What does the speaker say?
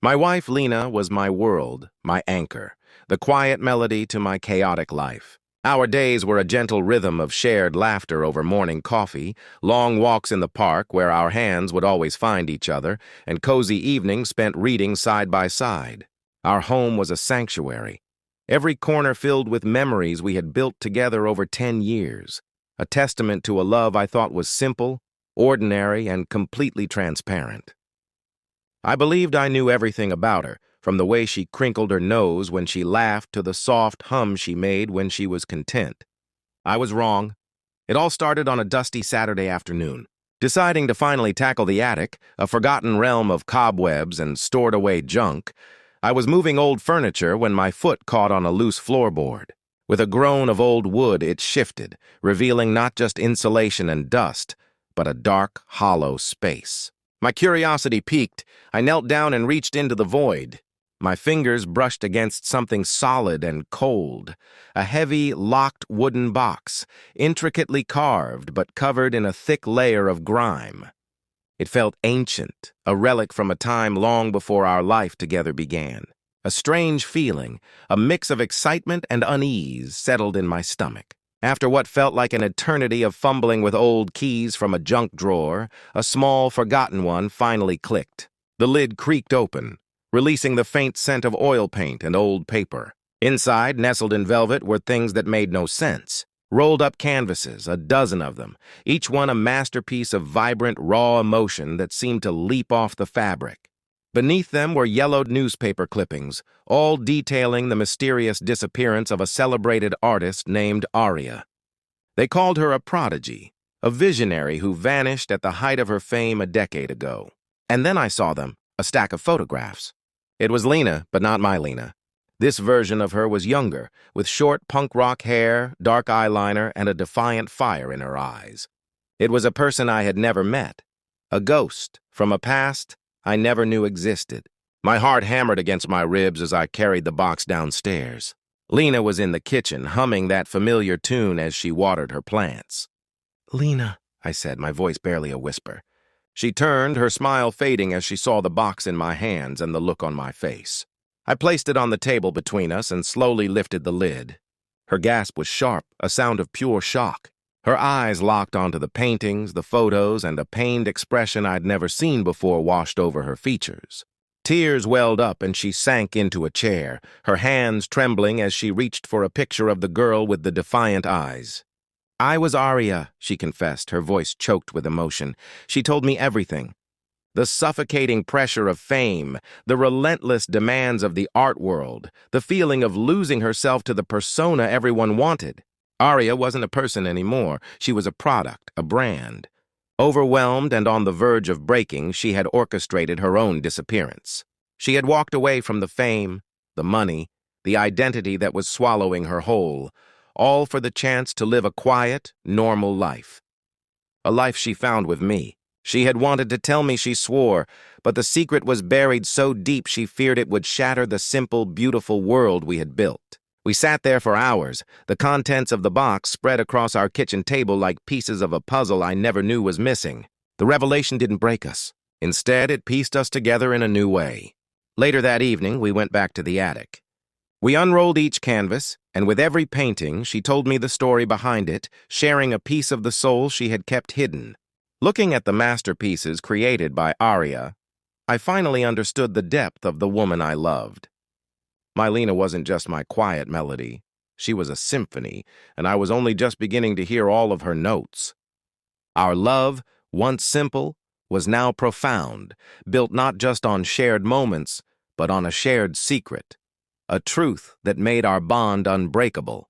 My wife, Lena, was my world, my anchor, the quiet melody to my chaotic life. Our days were a gentle rhythm of shared laughter over morning coffee, long walks in the park where our hands would always find each other, and cozy evenings spent reading side by side. Our home was a sanctuary, every corner filled with memories we had built together over 10 years, a testament to a love I thought was simple, ordinary, and completely transparent. I believed I knew everything about her, from the way she crinkled her nose when she laughed to the soft hum she made when she was content. I was wrong. It all started on a dusty Saturday afternoon. Deciding to finally tackle the attic, a forgotten realm of cobwebs and stored-away junk, I was moving old furniture when my foot caught on a loose floorboard. With a groan of old wood, it shifted, revealing not just insulation and dust, but a dark, hollow space. My curiosity piqued. I knelt down and reached into the void. My fingers brushed against something solid and cold, a heavy, locked wooden box, intricately carved but covered in a thick layer of grime. It felt ancient, a relic from a time long before our life together began. A strange feeling, a mix of excitement and unease, settled in my stomach. After what felt like an eternity of fumbling with old keys from a junk drawer, a small, forgotten one finally clicked. The lid creaked open, releasing the faint scent of oil paint and old paper. Inside, nestled in velvet, were things that made no sense. Rolled-up canvases, a dozen of them, each one a masterpiece of vibrant, raw emotion that seemed to leap off the fabric. Beneath them were yellowed newspaper clippings, all detailing the mysterious disappearance of a celebrated artist named Aria. They called her a prodigy, a visionary who vanished at the height of her fame a decade ago. And then I saw them, a stack of photographs. It was Lena, but not my Lena. This version of her was younger, with short punk rock hair, dark eyeliner, and a defiant fire in her eyes. It was a person I had never met, a ghost from a past I never knew existed. My heart hammered against my ribs as I carried the box downstairs. Lena was in the kitchen, humming that familiar tune as she watered her plants. "Lena," I said, my voice barely a whisper. She turned, her smile fading as she saw the box in my hands and the look on my face. I placed it on the table between us and slowly lifted the lid. Her gasp was sharp, a sound of pure shock. Her eyes locked onto the paintings, the photos, and a pained expression I'd never seen before washed over her features. Tears welled up and she sank into a chair, her hands trembling as she reached for a picture of the girl with the defiant eyes. "I was Aria," she confessed, her voice choked with emotion. "She told me everything. The suffocating pressure of fame, the relentless demands of the art world, the feeling of losing herself to the persona everyone wanted. Aria wasn't a person anymore. She was a product, a brand. Overwhelmed and on the verge of breaking, she had orchestrated her own disappearance. She had walked away from the fame, the money, the identity that was swallowing her whole, all for the chance to live a quiet, normal life. A life she found with me. She had wanted to tell me she swore, but the secret was buried so deep she feared it would shatter the simple, beautiful world we had built. We sat there for hours, the contents of the box spread across our kitchen table like pieces of a puzzle I never knew was missing. The revelation didn't break us. Instead, it pieced us together in a new way. Later that evening, we went back to the attic. We unrolled each canvas, and with every painting, she told me the story behind it, sharing a piece of the soul she had kept hidden. Looking at the masterpieces created by Aria, I finally understood the depth of the woman I loved. My Lena wasn't just my quiet melody. She was a symphony, and I was only just beginning to hear all of her notes. Our love, once simple, was now profound, built not just on shared moments, but on a shared secret, a truth that made our bond unbreakable.